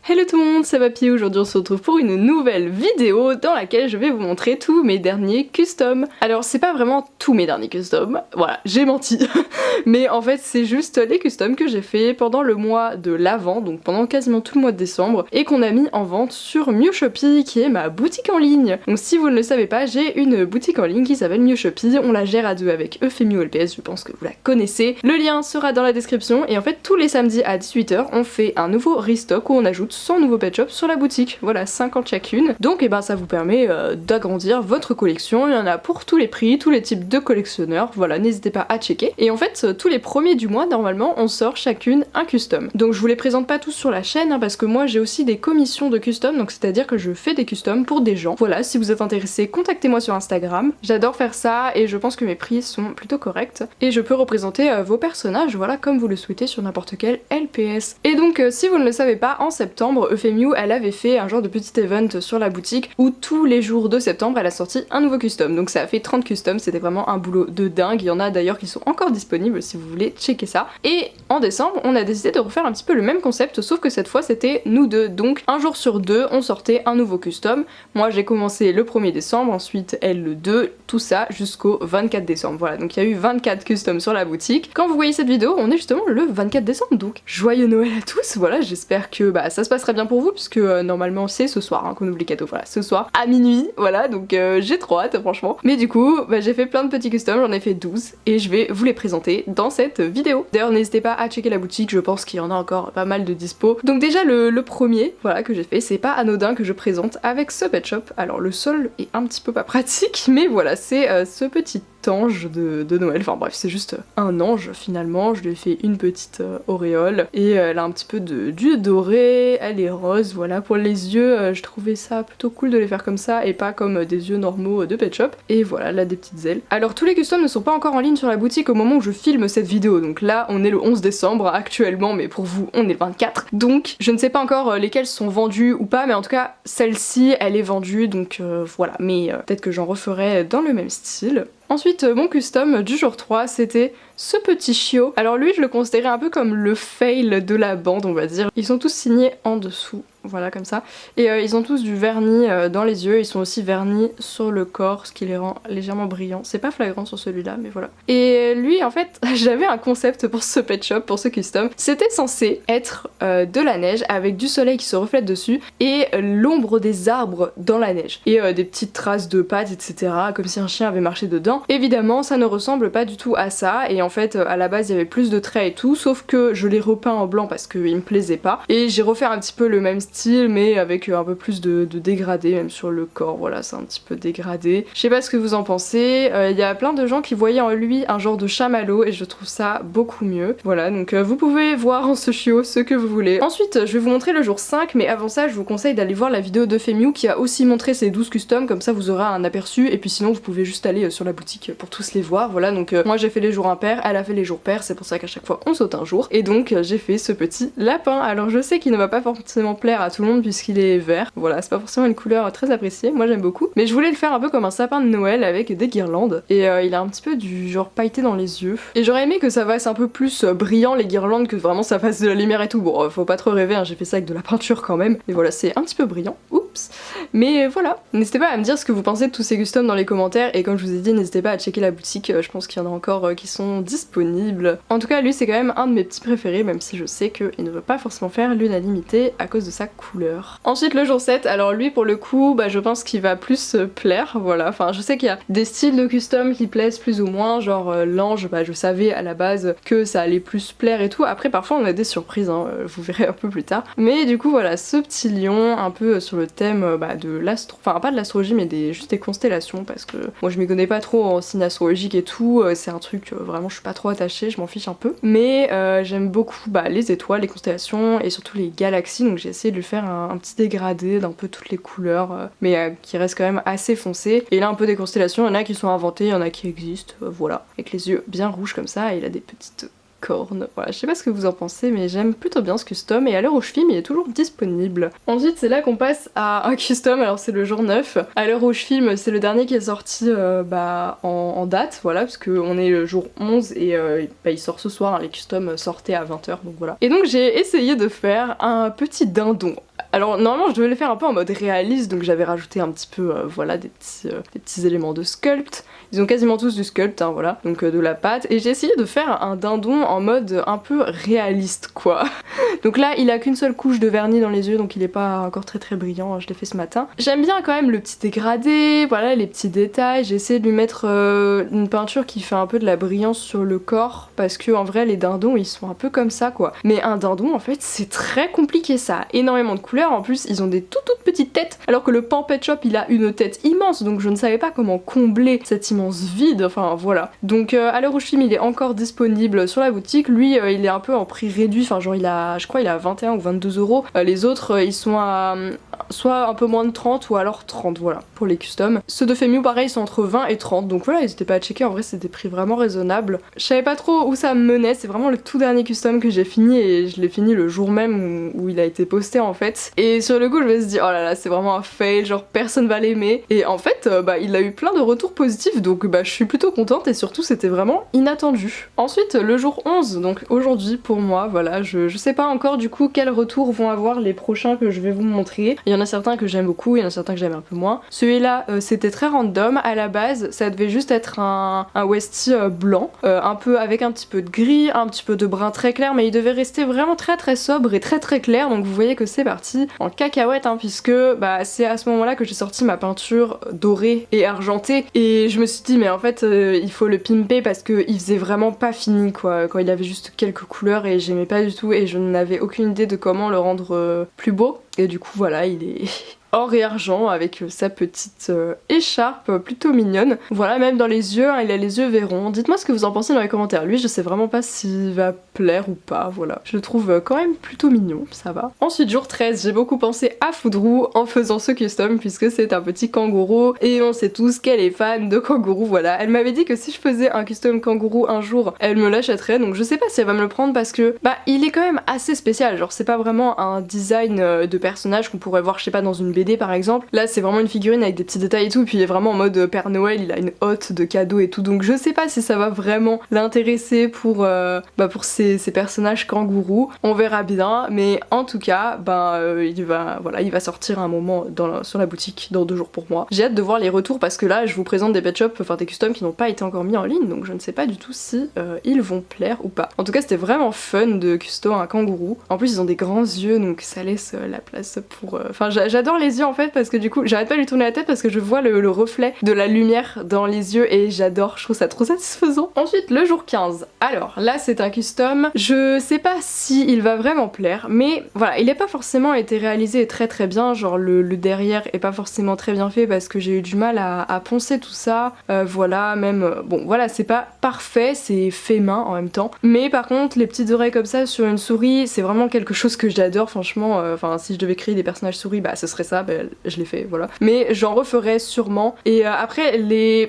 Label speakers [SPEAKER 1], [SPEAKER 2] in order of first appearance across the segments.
[SPEAKER 1] Hello tout le monde, c'est Papy. Aujourd'hui on se retrouve pour une nouvelle vidéo dans laquelle je vais vous montrer tous mes derniers customs. Alors c'est pas vraiment tous mes derniers customs, voilà, j'ai menti. Mais en fait c'est juste les customs que j'ai fait pendant le mois de l'Avent, donc pendant quasiment tout le mois de décembre, et qu'on a mis en vente sur Myoshopee, qui est ma boutique en ligne. Donc si vous ne le savez pas, j'ai une boutique en ligne qui s'appelle Myoshopee, on la gère à deux avec Euphémio LPS, je pense que vous la connaissez. Le lien sera dans la description, et en fait tous les samedis à 18h on fait un nouveau restock où on ajoute 100 nouveaux pet shops sur la boutique, voilà, 50 chacune. Donc et ben ça vous permet d'agrandir votre collection, il y en a pour tous les prix, tous les types de collectionneurs, voilà, n'hésitez pas à checker. Et en fait tous les premiers du mois normalement on sort chacune un custom. Donc je vous les présente pas tous sur la chaîne hein, parce que moi j'ai aussi des commissions de custom, donc c'est à dire que je fais des customs pour des gens. Voilà, si vous êtes intéressé, contactez-moi sur Instagram, j'adore faire ça et je pense que mes prix sont plutôt corrects et je peux représenter vos personnages, voilà, comme vous le souhaitez sur n'importe quel LPS. Et donc si vous ne le savez pas, en septembre Euphémio elle avait fait un genre de petit event sur la boutique où tous les jours de septembre elle a sorti un nouveau custom, donc ça a fait 30 customs, c'était vraiment un boulot de dingue. Il y en a d'ailleurs qui sont encore disponibles si vous voulez checker ça. Et en décembre on a décidé de refaire un petit peu le même concept, sauf que cette fois c'était nous deux, donc un jour sur deux on sortait un nouveau custom. Moi j'ai commencé le 1er décembre, ensuite elle le 2, tout ça jusqu'au 24 décembre, voilà, donc il y a eu 24 customs sur la boutique. Quand vous voyez cette vidéo on est justement le 24 décembre, donc joyeux Noël à tous. Voilà, j'espère que ça se passera bien pour vous, puisque normalement c'est ce soir hein, qu'on ouvre les cadeaux, voilà, ce soir à minuit, voilà, donc j'ai trop hâte franchement. Mais du coup j'ai fait plein de petits customs, j'en ai fait 12 et je vais vous les présenter dans cette vidéo. D'ailleurs n'hésitez pas à checker la boutique, je pense qu'il y en a encore pas mal de dispo. Donc déjà le premier, voilà, que j'ai fait, c'est pas anodin que je présente avec ce pet shop. Alors le sol est un petit peu pas pratique, mais voilà, c'est ce petit ange de Noël, enfin bref c'est juste un ange finalement. Je lui ai fait une petite auréole et elle a un petit peu d'huile dorée, elle est rose, voilà. Pour les yeux je trouvais ça plutôt cool de les faire comme ça et pas comme des yeux normaux de pet shop, et voilà, elle a des petites ailes. Alors tous les customs ne sont pas encore en ligne sur la boutique au moment où je filme cette vidéo, donc là on est le 11 décembre actuellement, mais pour vous on est le 24, donc je ne sais pas encore lesquels sont vendus ou pas, mais en tout cas celle-ci elle est vendue, donc voilà, mais peut-être que j'en referai dans le même style. Ensuite, mon custom du jour 3, c'était ce petit chiot. Alors lui, je le considérais un peu comme le fail de la bande, on va dire. Ils sont tous signés en dessous, voilà, comme ça. Et ils ont tous du vernis dans les yeux, ils sont aussi vernis sur le corps, ce qui les rend légèrement brillants. C'est pas flagrant sur celui-là, mais voilà. Et lui, en fait, j'avais un concept pour ce pet shop, pour ce custom. C'était censé être de la neige avec du soleil qui se reflète dessus et l'ombre des arbres dans la neige. Et des petites traces de pattes, etc., comme si un chien avait marché dedans. Évidemment ça ne ressemble pas du tout à ça, et en fait à la base il y avait plus de traits et tout, sauf que je l'ai repeint en blanc parce qu'il me plaisait pas, et j'ai refait un petit peu le même style mais avec un peu plus de dégradé même sur le corps, voilà, c'est un petit peu dégradé. Je sais pas ce que vous en pensez, il y a plein de gens qui voyaient en lui un genre de chamallow et je trouve ça beaucoup mieux. Voilà, donc vous pouvez voir en ce chiot ce que vous voulez. Ensuite je vais vous montrer le jour 5, mais avant ça je vous conseille d'aller voir la vidéo d'Euphémio qui a aussi montré ses 12 customs, comme ça vous aurez un aperçu, et puis sinon vous pouvez juste aller sur la boutique pour tous les voir, voilà. Donc moi j'ai fait les jours impairs, elle a fait les jours pairs, c'est pour ça qu'à chaque fois on saute un jour, et donc j'ai fait ce petit lapin. Alors je sais qu'il ne va pas forcément plaire à tout le monde puisqu'il est vert, voilà, c'est pas forcément une couleur très appréciée, moi j'aime beaucoup, mais je voulais le faire un peu comme un sapin de Noël avec des guirlandes, et il a un petit peu du genre pailleté dans les yeux, et j'aurais aimé que ça fasse un peu plus brillant les guirlandes, que vraiment ça fasse de la lumière et tout. Bon faut pas trop rêver hein, j'ai fait ça avec de la peinture quand même, mais voilà, c'est un petit peu brillant, oups, mais voilà. N'hésitez pas à me dire ce que vous pensez de tous ces customs dans les commentaires, et comme je vous ai dit n'hésitez pas à checker la boutique, je pense qu'il y en a encore qui sont disponibles. En tout cas lui c'est quand même un de mes petits préférés, même si je sais qu'il ne veut pas forcément faire l'unanimité à cause de sa couleur. Ensuite le jour 7, alors lui pour le coup je pense qu'il va plus plaire, voilà, enfin je sais qu'il y a des styles de custom qui plaisent plus ou moins, genre l'ange, je savais à la base que ça allait plus plaire et tout, après parfois on a des surprises hein, vous verrez un peu plus tard, mais du coup voilà, ce petit lion un peu sur le thème de l'astro, enfin pas de l'astrologie mais juste des constellations, parce que moi je m'y connais pas trop en signe astrologique et tout, c'est un truc vraiment je suis pas trop attachée, je m'en fiche un peu, mais j'aime beaucoup les étoiles, les constellations et surtout les galaxies, donc j'ai essayé de lui faire un petit dégradé d'un peu toutes les couleurs, mais qui reste quand même assez foncé. Et là un peu des constellations, il y en a qui sont inventées, il y en a qui existent, voilà, avec les yeux bien rouges comme ça, et il a des petites cornes. Voilà, je sais pas ce que vous en pensez, mais j'aime plutôt bien ce custom, et à l'heure où je filme il est toujours disponible. Ensuite c'est là qu'on passe à un custom, alors c'est le jour 9. À l'heure où je filme c'est le dernier qui est sorti en date, voilà, parce qu'on est le jour 11 et il sort ce soir, hein, les customs sortaient à 20h, donc voilà. Et donc j'ai essayé de faire un petit dindon. Alors normalement je devais les faire un peu en mode réaliste, donc j'avais rajouté un petit peu voilà des petits éléments de sculpt. Ils ont quasiment tous du sculpt, hein, voilà, donc de la pâte. Et j'ai essayé de faire un dindon en mode un peu réaliste quoi. Donc là il a qu'une seule couche de vernis dans les yeux, donc il est pas encore très brillant, je l'ai fait ce matin. J'aime bien quand même le petit dégradé, voilà les petits détails. J'ai essayé de lui mettre une peinture qui fait un peu de la brillance sur le corps, parce que en vrai les dindons ils sont un peu comme ça quoi. Mais un dindon en fait c'est très compliqué, ça a énormément de couleurs, en plus ils ont des toutes petites têtes, alors que le Pan Pet Shop il a une tête immense, donc je ne savais pas comment combler cet immense vide, enfin voilà. Donc à l'heure où je filme il est encore disponible sur la boutique, lui il est un peu en prix réduit, enfin genre je crois il a 21 ou 22 euros, les autres ils sont à soit un peu moins de 30 ou alors 30, voilà, pour les customs. Ceux de Femiu pareil sont entre 20 et 30, donc voilà, n'hésitez pas à checker, en vrai c'est des prix vraiment raisonnables. Je savais pas trop où ça me menait, c'est vraiment le tout dernier custom que j'ai fini et je l'ai fini le jour même où il a été posté en fait. Et sur le coup je me suis dit oh là là c'est vraiment un fail, genre personne va l'aimer. Et en fait bah il a eu plein de retours positifs, donc bah je suis plutôt contente et surtout c'était vraiment inattendu. Ensuite le jour 11, donc aujourd'hui pour moi, voilà, je sais pas encore du coup quels retours vont avoir les prochains que je vais vous montrer. Il y en a certains que j'aime beaucoup, il y en a certains que j'aime un peu moins. Celui-là c'était très random, à la base ça devait juste être un Westie blanc, un peu avec un petit peu de gris, un petit peu de brun très clair, mais il devait rester vraiment très sobre et très clair, donc vous voyez que c'est parti en cacahuète hein, puisque bah, c'est à ce moment-là que j'ai sorti ma peinture dorée et argentée et je me suis dit mais en fait il faut le pimper parce qu'il faisait vraiment pas fini quoi, quand il avait juste quelques couleurs et j'aimais pas du tout et je n'avais aucune idée de comment le rendre plus beau. Et du coup voilà, il est or et argent avec sa petite écharpe plutôt mignonne. Voilà, même dans les yeux, hein, il a les yeux verrons. Dites-moi ce que vous en pensez dans les commentaires. Lui, je sais vraiment pas s'il va plaire ou pas, voilà. Je le trouve quand même plutôt mignon, ça va. Ensuite, jour 13, j'ai beaucoup pensé à Foudrou en faisant ce custom puisque c'est un petit kangourou et on sait tous qu'elle est fan de kangourou, voilà. Elle m'avait dit que si je faisais un custom kangourou un jour, elle me l'achèterait, donc je sais pas si elle va me le prendre parce que bah il est quand même assez spécial, genre c'est pas vraiment un design de personnage qu'on pourrait voir je sais pas dans une BD par exemple. Là c'est vraiment une figurine avec des petits détails et tout, puis il est vraiment en mode Père Noël, il a une hotte de cadeaux et tout, donc je sais pas si ça va vraiment l'intéresser pour ces personnages kangourous. On verra bien, mais en tout cas il va sortir un moment sur la boutique dans 2 jours pour moi. J'ai hâte de voir les retours parce que là je vous présente des pet shops, enfin des customs qui n'ont pas été encore mis en ligne, donc je ne sais pas du tout si ils vont plaire ou pas. En tout cas c'était vraiment fun de custom un kangourou. En plus ils ont des grands yeux donc ça laisse la place pour... Enfin j'adore les yeux en fait parce que du coup j'arrête pas de lui tourner la tête parce que je vois le reflet de la lumière dans les yeux et j'adore, je trouve ça trop satisfaisant. Ensuite le jour 15, alors là c'est un custom, je sais pas si il va vraiment plaire mais voilà, il n'est pas forcément été réalisé très bien, genre le derrière est pas forcément très bien fait parce que j'ai eu du mal à poncer tout ça, voilà, même bon voilà c'est pas parfait, c'est fait main en même temps, mais par contre les petites oreilles comme ça sur une souris c'est vraiment quelque chose que j'adore franchement, enfin si je devais créer des personnages souris bah ce serait ça, bah, je l'ai fait voilà, mais j'en referai sûrement. Et après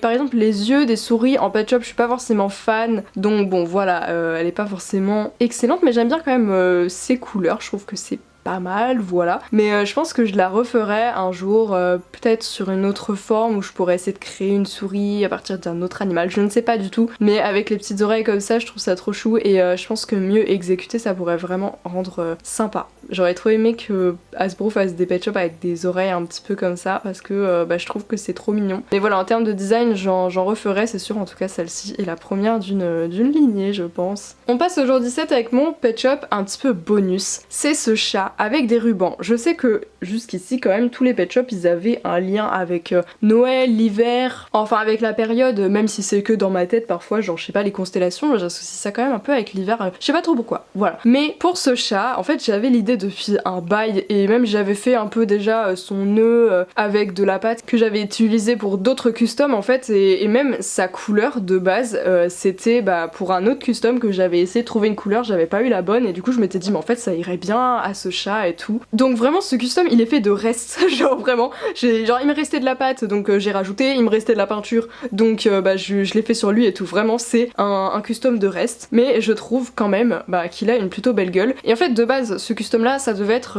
[SPEAKER 1] par exemple les yeux des souris en pet shop je suis pas forcément fan, donc bon voilà, elle est pas forcément excellente mais j'aime bien quand même ses couleurs, je trouve que c'est pas mal, voilà. Mais je pense que je la referai un jour, peut-être sur une autre forme où je pourrais essayer de créer une souris à partir d'un autre animal, je ne sais pas du tout. Mais avec les petites oreilles comme ça, je trouve ça trop chou et je pense que mieux exécuté, ça pourrait vraiment rendre sympa. J'aurais trop aimé que Hasbro fasse des pet shops avec des oreilles un petit peu comme ça parce que je trouve que c'est trop mignon. Mais voilà, en termes de design, j'en referai, c'est sûr, en tout cas celle-ci est la première d'une lignée, je pense. On passe au jour 17 avec mon pet shop un petit peu bonus. C'est ce chat avec des rubans. Je sais que jusqu'ici quand même tous les pet shops ils avaient un lien avec Noël, l'hiver, enfin avec la période, même si c'est que dans ma tête parfois, genre je sais pas, les constellations, j'associe ça quand même un peu avec l'hiver, je sais pas trop pourquoi, voilà. Mais pour ce chat, en fait j'avais l'idée depuis un bail et même j'avais fait un peu déjà son nœud avec de la pâte que j'avais utilisé pour d'autres customs en fait, et même sa couleur de base c'était pour un autre custom que j'avais essayé de trouver une couleur, j'avais pas eu la bonne et du coup je m'étais dit mais en fait ça irait bien à ce chat et tout. Donc vraiment ce custom il est fait de restes, genre vraiment, genre il me restait de la pâte donc j'ai rajouté, il me restait de la peinture donc je l'ai fait sur lui et tout, vraiment c'est un custom de restes, mais je trouve quand même qu'il a une plutôt belle gueule. Et en fait de base ce custom là ça devait être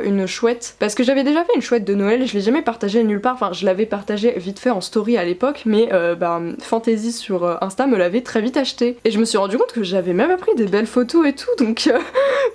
[SPEAKER 1] une chouette, parce que j'avais déjà fait une chouette de Noël, je l'ai jamais partagée nulle part, enfin je l'avais partagée vite fait en story à l'époque, mais Fantasy sur Insta me l'avait très vite acheté et je me suis rendu compte que j'avais même pris des belles photos et tout, donc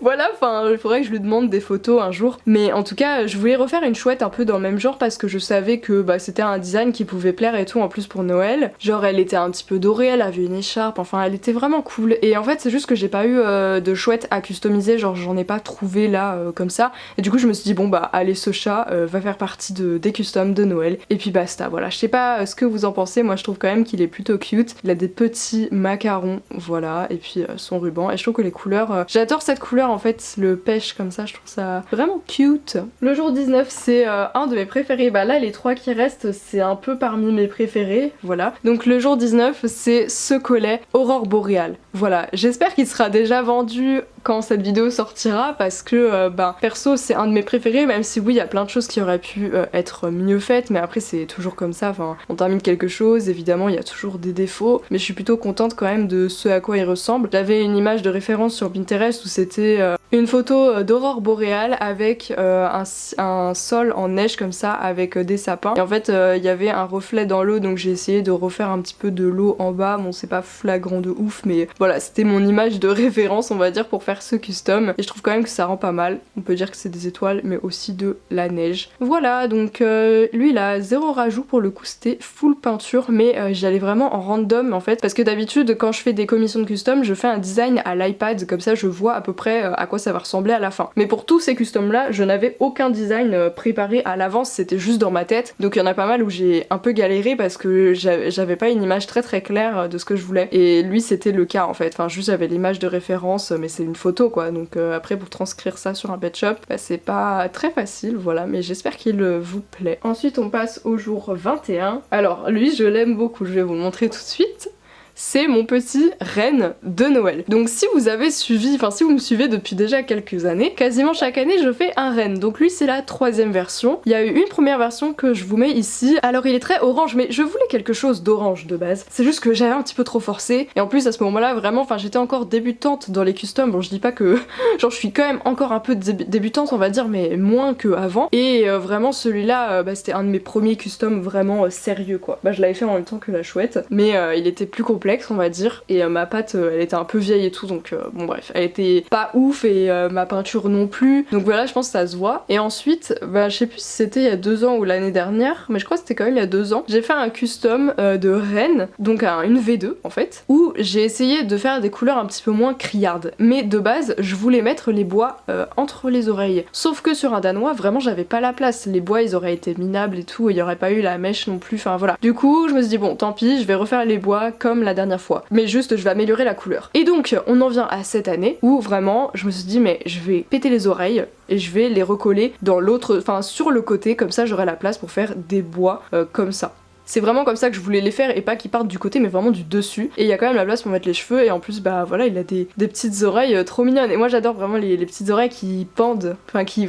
[SPEAKER 1] voilà, enfin il faudrait que je lui demande montre des photos un jour. Mais en tout cas, je voulais refaire une chouette un peu dans le même genre parce que je savais que c'était un design qui pouvait plaire et tout en plus pour Noël. Genre elle était un petit peu dorée, elle avait une écharpe, enfin elle était vraiment cool. Et en fait c'est juste que j'ai pas eu de chouette à customiser, genre j'en ai pas trouvé là comme ça. Et du coup je me suis dit bon bah allez, ce chat va faire partie des customs de Noël. Et puis basta, voilà. Je sais pas ce que vous en pensez, moi je trouve quand même qu'il est plutôt cute. Il a des petits macarons, voilà, et puis son ruban. Et je trouve que les couleurs, j'adore cette couleur en fait, le pêche comme ça, je trouve ça vraiment cute. Le jour 19 c'est un de mes préférés, bah là les trois qui restent c'est un peu parmi mes préférés, voilà. Donc le jour 19 c'est ce collet Aurore Boréale, voilà. J'espère qu'il sera déjà vendu quand cette vidéo sortira parce que perso c'est un de mes préférés, même si oui il y a plein de choses qui auraient pu être mieux faites, mais après c'est toujours comme ça, enfin on termine quelque chose, évidemment il y a toujours des défauts, mais je suis plutôt contente quand même de ce à quoi il ressemble. J'avais une image de référence sur Pinterest où c'était une photo d'aurore boréale avec un sol en neige comme ça avec des sapins, et en fait il y avait un reflet dans l'eau, donc j'ai essayé de refaire un petit peu de l'eau en bas. Bon c'est pas flagrant de ouf, mais voilà, c'était mon image de référence on va dire pour faire ce custom, et je trouve quand même que ça rend pas mal. On peut dire que c'est des étoiles mais aussi de la neige. Voilà, donc lui il a 0 rajout, pour le coup c'était full peinture, mais j'y allais vraiment en random en fait, parce que d'habitude quand je fais des commissions de custom je fais un design à l'iPad, comme ça je vois à peu près à quoi ça va ressembler à la fin. Mais pour tous ces customs là je n'avais aucun design préparé à l'avance, c'était juste dans ma tête, donc il y en a pas mal où j'ai un peu galéré parce que j'avais pas une image très claire de ce que je voulais, et lui c'était le cas en fait, enfin juste j'avais l'image de référence mais c'est une photo quoi, donc après pour transcrire ça sur un pet shop c'est pas très facile, voilà, mais j'espère qu'il vous plaît. Ensuite on passe au jour 21. Alors lui je l'aime beaucoup, je vais vous le montrer tout de suite. C'est mon petit renne de Noël. Donc si vous avez suivi, enfin si vous me suivez depuis déjà quelques années, quasiment chaque année je fais un renne. Donc lui c'est la 3e version. Il y a eu une première version que je vous mets ici. Alors il est très orange, mais je voulais quelque chose d'orange de base. C'est juste que j'avais un petit peu trop forcé. Et en plus à ce moment-là vraiment, enfin j'étais encore débutante dans les customs. Bon je dis pas que, genre je suis quand même encore un peu débutante on va dire, mais moins que avant. Et vraiment celui-là c'était un de mes premiers customs vraiment sérieux quoi. Bah je l'avais fait en même temps que la chouette, mais il était plus complexe on va dire, et ma pâte elle était un peu vieille et tout, donc bon bref, elle était pas ouf, et ma peinture non plus, donc voilà, je pense que ça se voit. Et ensuite je sais plus si c'était il y a 2 ans ou l'année dernière, mais je crois que c'était quand même il y a 2 ans, j'ai fait un custom de reine, donc une V2 en fait, où j'ai essayé de faire des couleurs un petit peu moins criardes, mais de base je voulais mettre les bois entre les oreilles, sauf que sur un danois vraiment j'avais pas la place, les bois ils auraient été minables et tout, et il y aurait pas eu la mèche non plus, enfin voilà. Du coup je me suis dit bon tant pis, je vais refaire les bois comme la dernière fois, mais juste je vais améliorer la couleur. Et donc on en vient à cette année où vraiment je me suis dit mais je vais péter les oreilles et je vais les recoller dans l'autre, enfin sur le côté, comme ça j'aurai la place pour faire des bois comme ça. C'est vraiment comme ça que je voulais les faire, et pas qu'ils partent du côté mais vraiment du dessus. Et il y a quand même la place pour mettre les cheveux, et en plus bah voilà il a des petites oreilles trop mignonnes. Et moi j'adore vraiment les petites oreilles qui pendent, enfin qui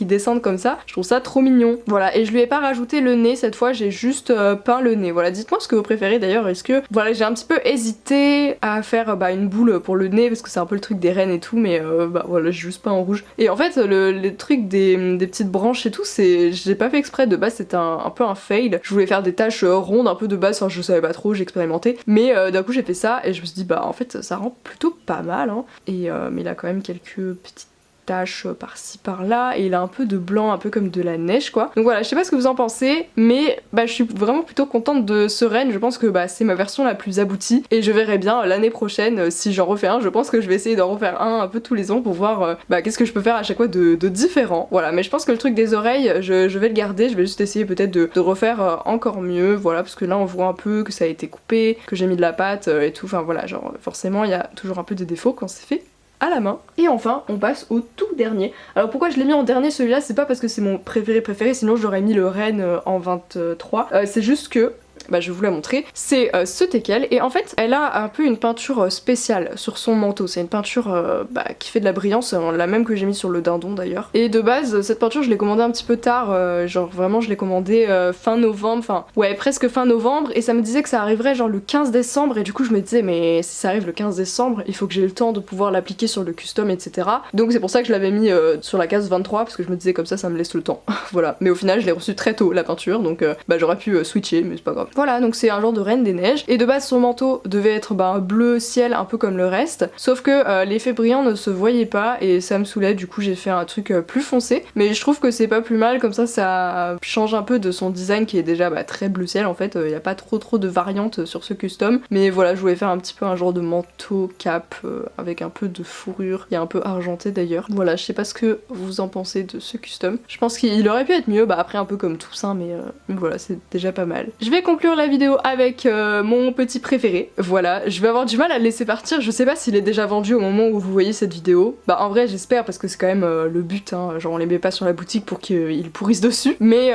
[SPEAKER 1] descendent comme ça. Je trouve ça trop mignon. Voilà, et je lui ai pas rajouté le nez cette fois, j'ai juste peint le nez. Voilà, dites-moi ce que vous préférez d'ailleurs. Est-ce que voilà, j'ai un petit peu hésité à faire une boule pour le nez parce que c'est un peu le truc des reines et tout, mais bah voilà, j'ai juste peint en rouge. Et en fait le truc des petites branches et tout, c'est j'ai pas fait exprès, de base c'était un peu un fail. Je voulais faire des taches ronde un peu de base, enfin je savais pas trop, j'ai expérimenté, mais d'un coup j'ai fait ça et je me suis dit bah en fait ça rend plutôt pas mal hein. Et mais il a quand même quelques petites taches par-ci par-là, et il a un peu de blanc, un peu comme de la neige quoi. Donc voilà, je sais pas ce que vous en pensez, mais je suis vraiment plutôt contente de ce renne. Je pense que c'est ma version la plus aboutie, et je verrai bien l'année prochaine si j'en refais un. Je pense que je vais essayer d'en refaire un peu tous les ans pour voir qu'est-ce que je peux faire à chaque fois de différent. Voilà, mais je pense que le truc des oreilles je vais le garder, je vais juste essayer peut-être de refaire encore mieux, voilà, parce que là on voit un peu que ça a été coupé, que j'ai mis de la pâte et tout, enfin voilà, genre forcément il y a toujours un peu de défauts quand c'est fait à la main. Et enfin on passe au tout dernier. Alors pourquoi je l'ai mis en dernier celui-là, c'est pas parce que c'est mon préféré, sinon j'aurais mis le renne en 23, c'est juste que je vais vous la montrer, c'est ce teckel, et en fait elle a un peu une peinture spéciale sur son manteau, c'est une peinture qui fait de la brillance, la même que j'ai mis sur le dindon d'ailleurs. Et de base cette peinture je l'ai commandée un petit peu tard, genre vraiment je l'ai commandée fin novembre, enfin ouais presque fin novembre, et ça me disait que ça arriverait genre le 15 décembre, et du coup je me disais mais si ça arrive le 15 décembre il faut que j'ai le temps de pouvoir l'appliquer sur le custom etc. Donc c'est pour ça que je l'avais mis sur la case 23, parce que je me disais comme ça me laisse le temps. Voilà, mais au final je l'ai reçu très tôt la peinture, donc j'aurais pu switcher mais c'est pas grave. Voilà, donc c'est un genre de reine des neiges. Et de base son manteau devait être bleu ciel un peu comme le reste, sauf que l'effet brillant ne se voyait pas et ça me saoulait, du coup j'ai fait un truc plus foncé. Mais je trouve que c'est pas plus mal, comme ça change un peu de son design qui est déjà très bleu ciel en fait. Il n'y a pas trop de variantes sur ce custom. Mais voilà, je voulais faire un petit peu un genre de manteau cap avec un peu de fourrure. Il y a un peu argenté d'ailleurs. Voilà, je sais pas ce que vous en pensez de ce custom. Je pense qu'il aurait pu être mieux, après un peu comme tous, hein, mais voilà, c'est déjà pas mal. Je vais conclure la vidéo avec mon petit préféré. Voilà, je vais avoir du mal à le laisser partir. Je sais pas s'il est déjà vendu au moment où vous voyez cette vidéo. En vrai, j'espère parce que c'est quand même le but, hein. Genre on les met pas sur la boutique pour qu'ils pourrissent dessus. Mais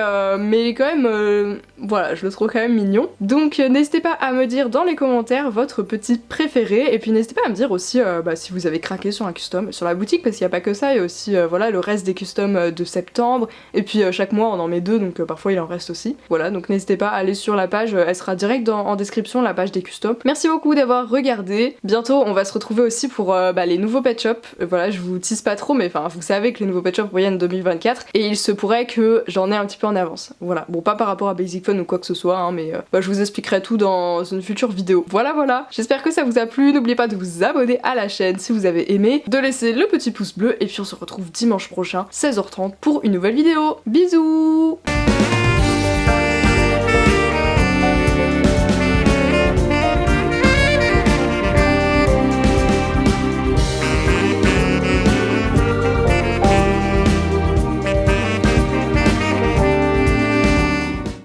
[SPEAKER 1] quand même, voilà, je le trouve quand même mignon. Donc n'hésitez pas à me dire dans les commentaires votre petit préféré. Et puis n'hésitez pas à me dire aussi si vous avez craqué sur un custom sur la boutique, parce qu'il n'y a pas que ça, il y a aussi voilà, le reste des customs de septembre. Et puis chaque mois on en met 2, donc parfois il en reste aussi. Voilà, donc n'hésitez pas à aller sur la page, elle sera direct en description, la page des customs. Merci beaucoup d'avoir regardé. Bientôt on va se retrouver aussi pour les nouveaux pet shops. Voilà, je vous tease pas trop, mais enfin vous savez que les nouveaux pet shops reviennent en 2024 et il se pourrait que j'en ai un petit peu en avance. Voilà, bon pas par rapport à Basic Fun ou quoi que ce soit, hein, mais je vous expliquerai tout dans une future vidéo. Voilà, j'espère que ça vous a plu. N'oubliez pas de vous abonner à la chaîne si vous avez aimé, de laisser le petit pouce bleu et puis on se retrouve dimanche prochain 16h30 pour une nouvelle vidéo. Bisous.